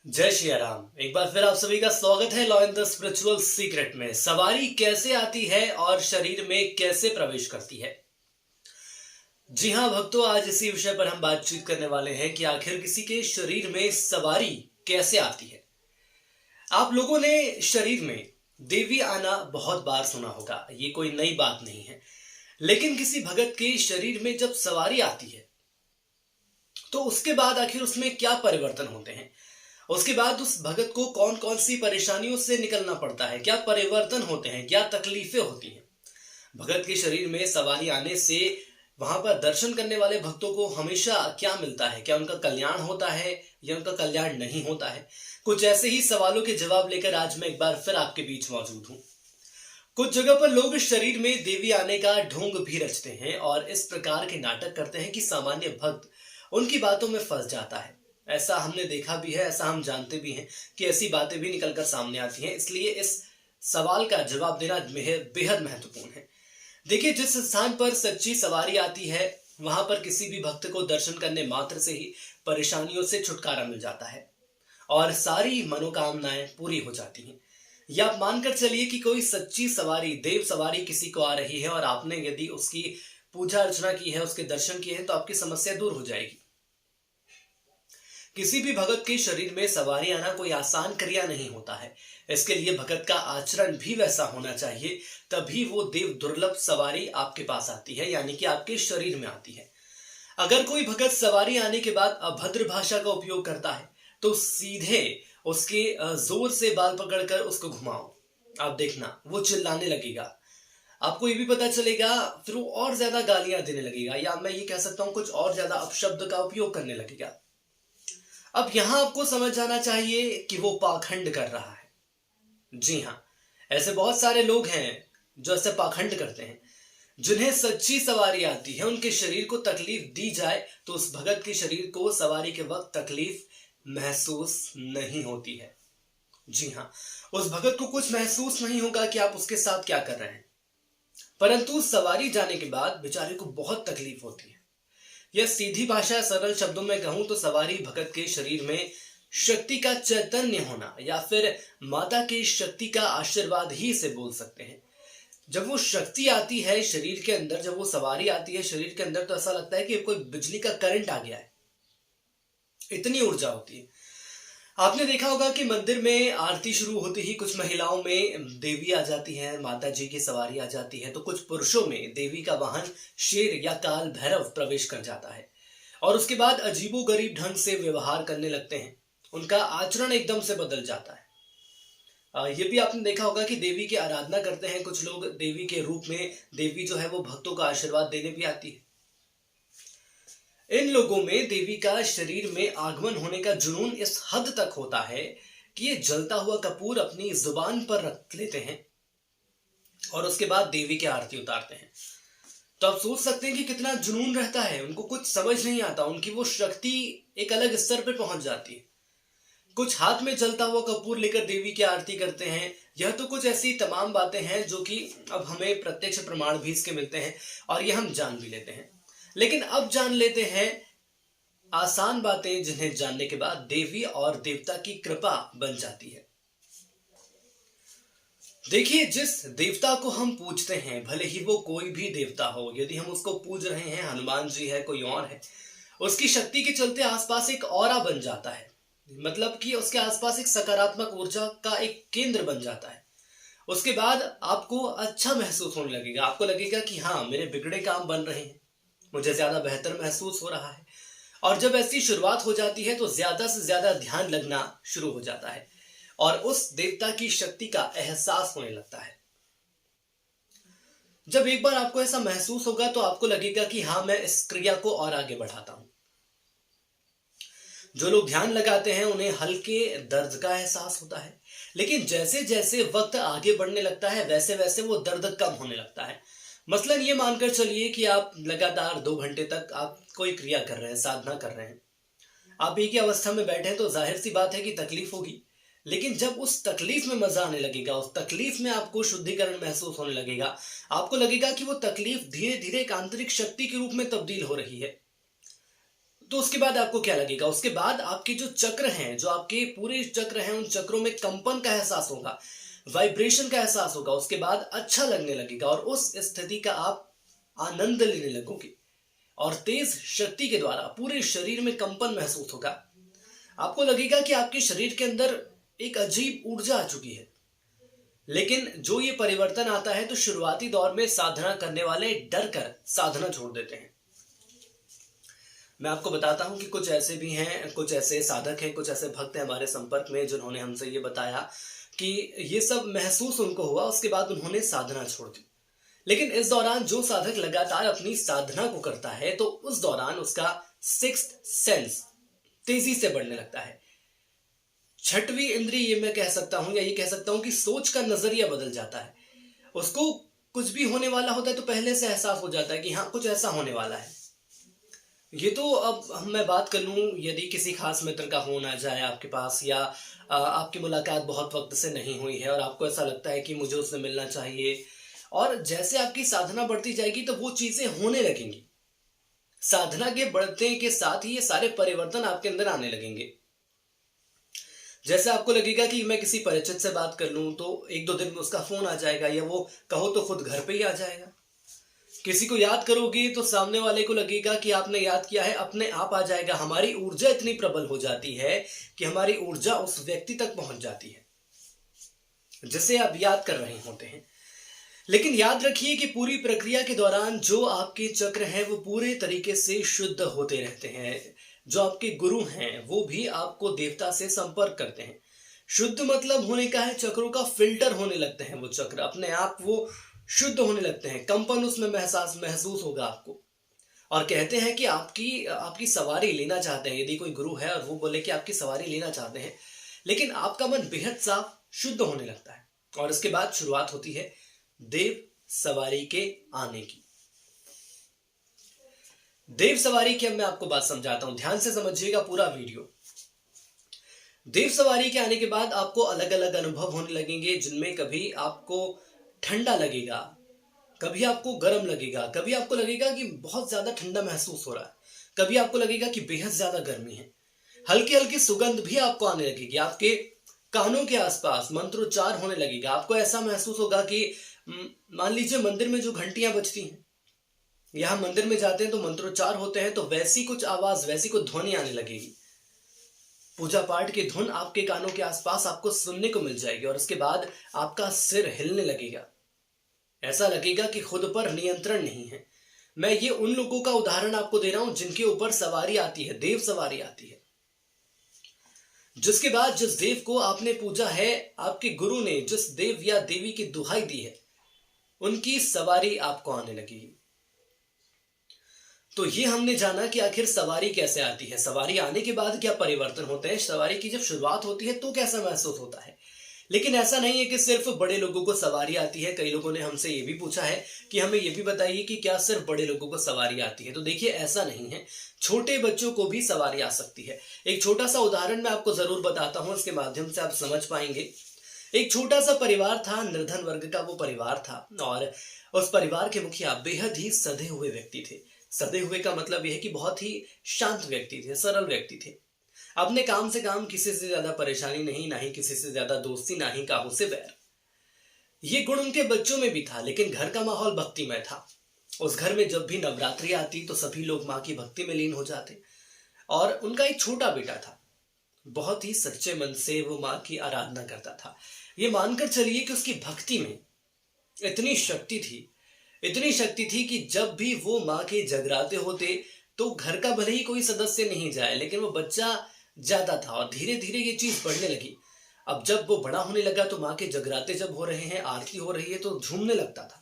जय श्री राम। एक बार फिर आप सभी का स्वागत है law in the spiritual secret में। सवारी कैसे आती है और शरीर में कैसे प्रवेश करती है। जी हाँ भक्तों, आज इसी विषय पर हम बातचीत करने वाले हैं कि आखिर किसी के शरीर में सवारी कैसे आती है। आप लोगों ने शरीर में देवी आना बहुत बार सुना होगा, ये कोई नई बात नहीं है। लेकिन किसी भगत के शरीर में जब सवारी आती है तो उसके बाद आखिर उसमें क्या परिवर्तन होते हैं, उसके बाद उस भगत को कौन कौन सी परेशानियों से निकलना पड़ता है, क्या परिवर्तन होते हैं, क्या तकलीफें होती हैं। भगत के शरीर में सवारी आने से वहां पर दर्शन करने वाले भक्तों को हमेशा क्या मिलता है, क्या उनका कल्याण होता है या उनका कल्याण नहीं होता है। कुछ ऐसे ही सवालों के जवाब लेकर आज मैं एक बार फिर आपके बीच मौजूद हूं। कुछ जगह पर लोग शरीर में देवी आने का ढोंग भी रचते हैं और इस प्रकार के नाटक करते हैं कि सामान्य भक्त उनकी बातों में फंस जाता है। ऐसा हमने देखा भी है, ऐसा हम जानते भी हैं कि ऐसी बातें भी निकलकर सामने आती हैं। इसलिए इस सवाल का जवाब देना बेहद महत्वपूर्ण है। देखिए, जिस स्थान पर सच्ची सवारी आती है वहां पर किसी भी भक्त को दर्शन करने मात्र से ही परेशानियों से छुटकारा मिल जाता है और सारी मनोकामनाएं पूरी हो जाती हैं। या आप मानकर चलिए कि कोई सच्ची सवारी, देव सवारी किसी को आ रही है और आपने यदि उसकी पूजा अर्चना की है, उसके दर्शन किए हैं, तो आपकी समस्या दूर हो जाएगी। किसी भी भगत के शरीर में सवारी आना कोई आसान क्रिया नहीं होता है। इसके लिए भगत का आचरण भी वैसा होना चाहिए, तभी वो देव दुर्लभ सवारी आपके पास आती है, यानी कि आपके शरीर में आती है। अगर कोई भगत सवारी आने के बाद अभद्र भाषा का उपयोग करता है तो सीधे उसके जोर से बाल पकड़कर उसको घुमाओ। आप देखना वो चिल्लाने लगेगा, आपको ये भी पता चलेगा, फिर वो और ज्यादा गालियां देने लगेगा, या मैं ये कह सकता हूं कुछ और ज्यादा अपशब्द का उपयोग करने लगेगा। अब यहां आपको समझ जाना चाहिए कि वो पाखंड कर रहा है। जी हाँ, ऐसे बहुत सारे लोग हैं जो ऐसे पाखंड करते हैं। जिन्हें सच्ची सवारी आती है उनके शरीर को तकलीफ दी जाए तो उस भगत के शरीर को सवारी के वक्त तकलीफ महसूस नहीं होती है। जी हाँ, उस भगत को कुछ महसूस नहीं होगा कि आप उसके साथ क्या कर रहे हैं, परंतु सवारी जाने के बाद बेचारे को बहुत तकलीफ होती है। यह सीधी भाषा सरल शब्दों में कहूं तो सवारी भगत के शरीर में शक्ति का चैतन्य होना या फिर माता की शक्ति का आशीर्वाद ही इसे बोल सकते हैं। जब वो शक्ति आती है शरीर के अंदर, जब वो सवारी आती है शरीर के अंदर, तो ऐसा लगता है कि कोई बिजली का करंट आ गया है, इतनी ऊर्जा होती है। आपने देखा होगा कि मंदिर में आरती शुरू होते ही कुछ महिलाओं में देवी आ जाती है, माता जी की सवारी आ जाती है, तो कुछ पुरुषों में देवी का वाहन शेर या काल भैरव प्रवेश कर जाता है और उसके बाद अजीबोगरीब ढंग से व्यवहार करने लगते हैं। उनका आचरण एकदम से बदल जाता है। ये भी आपने देखा होगा कि देवी की आराधना करते हैं कुछ लोग, देवी के रूप में देवी जो है वो भक्तों का आशीर्वाद देने भी आती है। इन लोगों में देवी का शरीर में आगमन होने का जुनून इस हद तक होता है कि ये जलता हुआ कपूर अपनी जुबान पर रख लेते हैं और उसके बाद देवी की आरती उतारते हैं। तो आप सोच सकते हैं कि कितना जुनून रहता है, उनको कुछ समझ नहीं आता, उनकी वो शक्ति एक अलग स्तर पर पहुंच जाती है। कुछ हाथ में जलता हुआ कपूर लेकर देवी की आरती करते हैं। यह तो कुछ ऐसी तमाम बातें हैं जो कि अब हमें प्रत्यक्ष प्रमाण भी इसके मिलते हैं और ये हम जान भी लेते हैं। लेकिन अब जान लेते हैं आसान बातें जिन्हें जानने के बाद देवी और देवता की कृपा बन जाती है। देखिए, जिस देवता को हम पूजते हैं, भले ही वो कोई भी देवता हो, यदि हम उसको पूज रहे हैं, हनुमान जी है, कोई और है, उसकी शक्ति के चलते आसपास एक ऑरा बन जाता है। मतलब कि उसके आसपास एक सकारात्मक ऊर्जा का एक केंद्र बन जाता है। उसके बाद आपको अच्छा महसूस होने लगेगा, आपको लगेगा कि हाँ, मेरे बिगड़े काम बन रहे हैं, मुझे ज्यादा बेहतर महसूस हो रहा है। और जब ऐसी शुरुआत हो जाती है तो ज्यादा से ज्यादा ध्यान लगना शुरू हो जाता है और उस देवता की शक्ति का एहसास होने लगता है। जब एक बार आपको ऐसा महसूस होगा तो आपको लगेगा कि हाँ, मैं इस क्रिया को और आगे बढ़ाता हूं। जो लोग ध्यान लगाते हैं उन्हें हल्के दर्द का एहसास होता है, लेकिन जैसे जैसे वक्त आगे बढ़ने लगता है वैसे वैसे वो दर्द कम होने लगता है। मसलन ये मानकर चलिए कि आप लगातार 2 घंटे तक आप कोई क्रिया कर रहे हैं, साधना कर रहे हैं, आप एक ही अवस्था में बैठे हैं, तो जाहिर सी बात है कि तकलीफ होगी। लेकिन जब उस तकलीफ में मजा आने लगेगा, उस तकलीफ में आपको शुद्धिकरण महसूस होने लगेगा, आपको लगेगा कि वो तकलीफ धीरे धीरे एक आंतरिक शक्ति के रूप में तब्दील हो रही है, तो उसके बाद आपको क्या लगेगा? उसके बाद आपके जो चक्र हैं, जो आपके पूरे चक्र हैं, उन चक्रों में कंपन का एहसास होगा, वाइब्रेशन का एहसास होगा। उसके बाद अच्छा लगने लगेगा और उस स्थिति का आप आनंद लेने लगोगे और तेज शक्ति के द्वारा पूरे शरीर में कंपन महसूस होगा। आपको लगेगा कि आपके शरीर के अंदर एक अजीब ऊर्जा आ चुकी है। लेकिन जो ये परिवर्तन आता है तो शुरुआती दौर में साधना करने वाले डर कर साधना छोड़ देते हैं। मैं आपको बताता हूं कि कुछ ऐसे भी हैं, कुछ ऐसे साधक हैं, कुछ ऐसे भक्त हैं हमारे संपर्क में जिन्होंने हमसे ये बताया कि ये सब महसूस उनको हुआ, उसके बाद उन्होंने साधना छोड़ दी। लेकिन इस दौरान जो साधक लगातार अपनी साधना को करता है तो उस दौरान उसका सिक्स्थ सेंस तेजी से बढ़ने लगता है। छठवीं इंद्रिय ये मैं कह सकता हूं, या ये कह सकता हूं कि सोच का नजरिया बदल जाता है। उसको कुछ भी होने वाला होता है तो पहले से एहसास हो जाता है कि हाँ, कुछ ऐसा होने वाला है। ये तो अब मैं बात कर लूं, यदि किसी खास मित्र का फोन आ जाए आपके पास, या आपकी मुलाकात बहुत वक्त से नहीं हुई है और आपको ऐसा लगता है कि मुझे उससे मिलना चाहिए, और जैसे आपकी साधना बढ़ती जाएगी तो वो चीजें होने लगेंगी। साधना के बढ़ने के साथ ही ये सारे परिवर्तन आपके अंदर आने लगेंगे। जैसे आपको लगेगा कि मैं किसी परिचित से बात कर लूं तो एक दो दिन में उसका फोन आ जाएगा, या वो कहो तो खुद घर पे ही आ जाएगा। किसी को याद करोगे तो सामने वाले को लगेगा कि आपने याद किया है, अपने आप आ जाएगा। हमारी ऊर्जा इतनी प्रबल हो जाती है कि हमारी ऊर्जा उस व्यक्ति तक पहुंच जाती है जिसे आप याद कर रहे होते हैं। लेकिन याद रखिए कि पूरी प्रक्रिया के दौरान जो आपके चक्र हैं वो पूरे तरीके से शुद्ध होते रहते हैं। जो आपके गुरु हैं वो भी आपको देवता से संपर्क करते हैं। शुद्ध मतलब होने का है, चक्रों का फिल्टर होने लगते हैं। वो चक्र अपने आप वो शुद्ध होने लगते हैं, कंपन उसमें महसूस होगा आपको। और कहते हैं कि आपकी आपकी सवारी लेना चाहते हैं, यदि कोई गुरु है और वो बोले कि आपकी सवारी लेना चाहते हैं, लेकिन आपका मन बेहद साफ शुद्ध होने लगता है। और इसके बाद शुरुआत होती है देव सवारी के आने की। देव सवारी की अब मैं आपको बात समझाता हूं, ध्यान से समझिएगा पूरा वीडियो। देव सवारी के आने के बाद आपको अलग अलग अनुभव होने लगेंगे, जिनमें कभी आपको ठंडा लगेगा, कभी आपको गर्म लगेगा, कभी आपको लगेगा कि बहुत ज्यादा ठंडा महसूस हो रहा है, कभी आपको लगेगा कि बेहद ज्यादा गर्मी है। हल्की हल्की सुगंध भी आपको आने लगेगी, आपके कानों के आसपास मंत्रोच्चार होने लगेगा। आपको ऐसा महसूस होगा कि मान लीजिए मंदिर में जो घंटियां बजती हैं, यहां मंदिर में जाते हैं तो मंत्रोच्चार होते हैं, तो वैसी कुछ आवाज, वैसी कुछ ध्वनि आने लगेगी। पूजा पाठ की धुन आपके कानों के आसपास आपको सुनने को मिल जाएगी। और उसके बाद आपका सिर हिलने लगेगा, ऐसा लगेगा कि खुद पर नियंत्रण नहीं है। मैं ये उन लोगों का उदाहरण आपको दे रहा हूं जिनके ऊपर सवारी आती है, देव सवारी आती है। जिसके बाद जिस देव को आपने पूजा है, आपके गुरु ने जिस देव या देवी की दुहाई दी है, उनकी सवारी आपको आने लगेगी। तो ये हमने जाना कि आखिर सवारी कैसे आती है, सवारी आने के बाद क्या परिवर्तन होते हैं, सवारी की जब शुरुआत होती है तो कैसा महसूस होता है। लेकिन ऐसा नहीं है कि सिर्फ बड़े लोगों को सवारी आती है। कई लोगों ने हमसे ये भी पूछा है कि हमें ये भी बताइए कि क्या सिर्फ बड़े लोगों को सवारी आती है। तो देखिए, ऐसा नहीं है, छोटे बच्चों को भी सवारी आ सकती है। एक छोटा सा उदाहरण मैं आपको जरूर बताता हूं, इसके माध्यम से आप समझ पाएंगे। एक छोटा सा परिवार था, निर्धन वर्ग का वो परिवार था, और उस परिवार के मुखिया बेहद ही सधे हुए व्यक्ति थे। सधे हुए का मतलब यह है कि बहुत ही शांत व्यक्ति थे, सरल व्यक्ति थे। अपने काम से काम, किसी से ज्यादा परेशानी नहीं, ना ही किसी से ज्यादा दोस्ती, ना ही काहू से बैर। ये गुण उनके बच्चों में भी था। लेकिन घर का माहौल भक्तिमय था। उस घर में जब भी नवरात्रि आती तो सभी लोग माँ की भक्ति में लीन हो जाते। और उनका एक छोटा बेटा था, बहुत ही सच्चे मन से वो माँ की आराधना करता था। ये मानकर चलिए कि उसकी भक्ति में इतनी शक्ति थी, इतनी शक्ति थी कि जब भी वो माँ के जगराते होते तो घर का भले ही कोई सदस्य नहीं जाए, लेकिन वो बच्चा ज्यादा था। और धीरे धीरे ये चीज बढ़ने लगी। अब जब वो बड़ा होने लगा तो माँ के जगराते जब हो रहे हैं, आरती हो रही है, तो झूमने लगता था।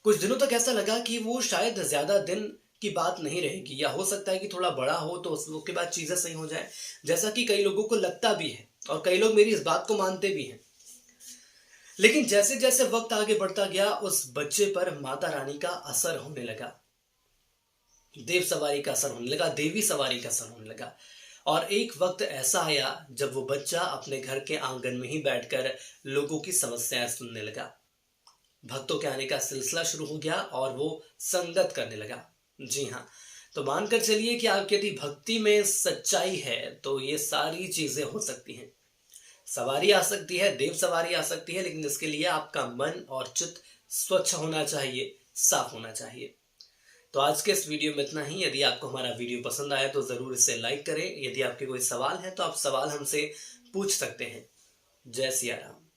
कुछ दिनों तक ऐसा लगा कि वो शायद ज्यादा दिन की बात नहीं रहेगी, या हो सकता है कि थोड़ा बड़ा हो तो उसके बाद चीजें सही हो जाए, जैसा कि कई लोगों को लगता भी है और कई लोग मेरी इस बात को मानते भी हैं। लेकिन जैसे जैसे वक्त आगे बढ़ता गया, उस बच्चे पर माता रानी का असर होने लगा, देव सवारी का असर होने लगा, देवी सवारी का असर होने लगा। और एक वक्त ऐसा आया जब वो बच्चा अपने घर के आंगन में ही बैठकर लोगों की समस्याएं सुनने लगा। भक्तों के आने का सिलसिला शुरू हो गया और वो संगत करने लगा। जी हाँ, तो मानकर चलिए कि आपकी यदि भक्ति में सच्चाई है तो ये सारी चीजें हो सकती हैं। सवारी आ सकती है, देव सवारी आ सकती है, लेकिन इसके लिए आपका मन और चित्त स्वच्छ होना चाहिए, साफ होना चाहिए। तो आज के इस वीडियो में इतना ही। यदि आपको हमारा वीडियो पसंद आया तो जरूर इसे लाइक करें। यदि आपके कोई सवाल है तो आप सवाल हमसे पूछ सकते हैं। जय सिया राम।